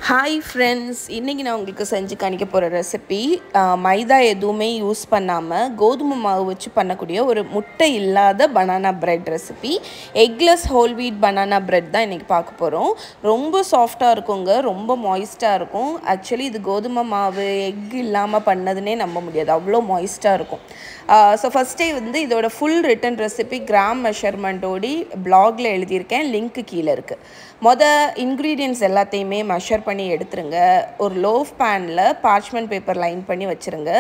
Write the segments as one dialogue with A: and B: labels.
A: Hi friends, இன்றைக்கி நான் உங்களுக்கு செஞ்சு காணிக்க போகிற ரெசிபி மைதா எதுவுமே யூஸ் பண்ணாமல் கோதுமை மாவு வச்சு பண்ணக்கூடிய ஒரு முட்டை இல்லாத banana bread recipe. Eggless whole wheat banana bread தான் இன்றைக்கி பார்க்க போகிறோம். ரொம்ப சாஃப்டாக இருக்குங்க, ரொம்ப மாய்ஸ்டாக இருக்கும். ஆக்சுவலி இது கோதுமை மாவு எக் இல்லாமல் பண்ணதுன்னே நம்ப முடியாது, அவ்வளோ மாய்ஸ்டாக இருக்கும். ஸோ ஃபஸ்ட்டே இதோட ஃபுல் ரிட்டன் ரெசிபி கிராம் மெஷர்மெண்ட்டோடி பிளாகில் எழுதியிருக்கேன், லிங்க்கு கீழே இருக்குது. இன்க்ரீடியன்ட்ஸ் எல்லாத்தையுமே மெஷர் பண்ணி எடுத்துருங்க. ஒரு லோஃப் பேனில் பார்ச்மெண்ட் பேப்பர் லைன் பண்ணி வச்சுருங்க.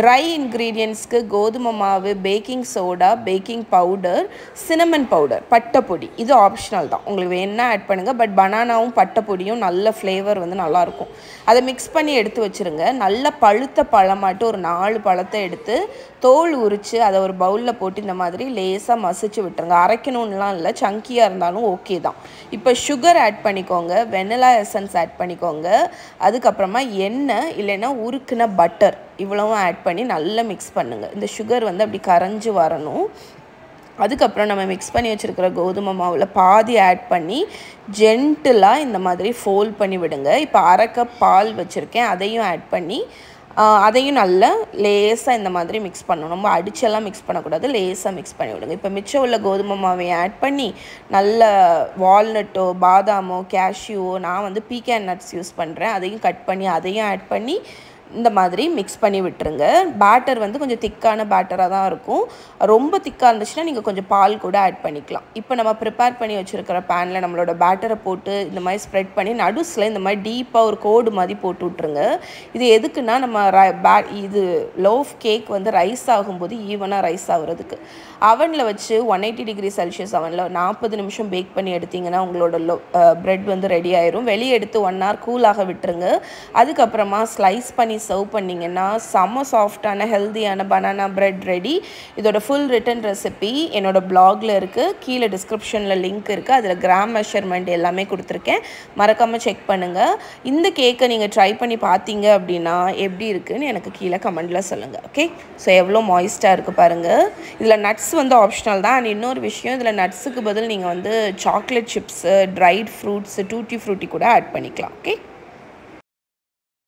A: ட்ரை இன்க்ரீடியன்ட்ஸ்க்கு கோதுமை மாவு, baking soda, baking powder, cinnamon powder, பட்டைப்பொடி, இது ஆப்ஷனல் தான், உங்களுக்கு வேணால் ஆட் பண்ணுங்கள். பட் பனானாவும் பட்டைப்பொடியும் நல்ல ஃப்ளேவர் நல்லாயிருக்கும். அதை மிக்ஸ் பண்ணி எடுத்து வச்சுருங்க. நல்ல பழுத்த பழமாட்டு ஒரு 4 பழத்தை எடுத்து தோல் உரித்து அதை ஒரு பவுலில் போட்டு இந்த மாதிரி லேசாக மசிச்சு விட்டுருங்க. அரைக்கணும்லாம் இல்லை, சங்கியாக இருந்தாலும் ஓகே தான். இப்போ சுகர் ஆட் பண்ணிக்கோங்க, வெனிலா எசன்ஸ் ஆட் பண்ணிக்கோங்க, அதுக்கப்புறமா எண்ணெய் இல்லைன்னா உருக்குன பட்டர், இவ்வளவும் ஆட் பண்ணி நல்லா மிக்ஸ் பண்ணுங்கள். இந்த சுகர் அப்படி கரைஞ்சி வரணும். அதுக்கப்புறம் நம்ம மிக்ஸ் பண்ணி வச்சுருக்கிற கோதுமை மாவில் பாதி ஆட் பண்ணி ஜென்டிலாக இந்த மாதிரி ஃபோல்ட் பண்ணி விடுங்க. இப்போ அரை கப் பால் வச்சுருக்கேன், அதையும் ஆட் பண்ணி அதையும் நல்லா லேசாக இந்த மாதிரி மிக்ஸ் பண்ணணும். ரொம்ப அடிச்செல்லாம் மிக்ஸ் பண்ணக்கூடாது, லேசாக மிக்ஸ் பண்ணி விடுங்க. இப்போ மிச்சம் உள்ள கோதுமை மாவையும் ஆட் பண்ணி நல்ல வால்நட்டோ, பாதாமோ, கேஷ்யூவோ, நான் பீக்கான் நட்ஸ் யூஸ் பண்ணுறேன், அதையும் கட் பண்ணி அதையும் ஆட் பண்ணி இந்த மாதிரி மிக்ஸ் பண்ணி விட்டுருங்க. பேட்டர் கொஞ்சம் திக்கான பேட்டராக தான் இருக்கும். ரொம்ப திக்காக இருந்துச்சுன்னா நீங்கள் கொஞ்சம் பால் கூட ஆட் பண்ணிக்கலாம். இப்போ நம்ம ப்ரிப்பேர் பண்ணி வச்சுருக்கிற பேனில் நம்மளோட பேட்டரை போட்டு இந்த மாதிரி ஸ்ப்ரெட் பண்ணி நடுஸில் இந்த மாதிரி டீப்பாக ஒரு கோடு மாதிரி போட்டு விட்ருங்க. இது எதுக்குன்னா நம்ம இது லோஃப் கேக் ரைஸ் ஆகும்போது ஈவனாக ரைஸ் ஆகுறதுக்கு. அவனில் வச்சு 180 டிகிரி செல்சியஸ் அவனில் 40 நிமிஷம் பேக் பண்ணி எடுத்திங்கன்னா உங்களோட பிரெட் ரெடி ஆயிரும். வெளியே எடுத்து 1 hour கூலாக விட்டுருங்க. அதுக்கப்புறமா ஸ்லைஸ் பண்ணி சர்வ் பண்ணிங்கன்னா செம்ம சாஃப்டான ஹெல்தியான பனானா பிரெட் ரெடி. இதோட ஃபுல் ரிட்டன் ரெசிபி என்னோட பிளாகில் இருக்குது, கீழே டிஸ்கிரிப்ஷனில் லிங்க் இருக்குது, அதில் கிராம் மெஷர்மெண்ட் எல்லாமே கொடுத்துருக்கேன், மறக்காமல் செக் பண்ணுங்கள். இந்த கேக்கை நீங்கள் ட்ரை பண்ணி பார்த்தீங்க அப்படின்னா எப்படி இருக்குன்னு எனக்கு கீழே கமெண்டில் சொல்லுங்கள். ஓகே, ஸோ எவ்வளோ மாய்ஸ்டாக இருக்குது பாருங்கள். இதில் நட்ஸ் ஆப்ஷனல் தான். அண்ட் இன்னொரு விஷயம், இதில் நட்ஸுக்கு பதில் நீங்கள் chocolate chips, dried fruits, tutti frutti கூட ஆட் பண்ணிக்கலாம். ஓகே.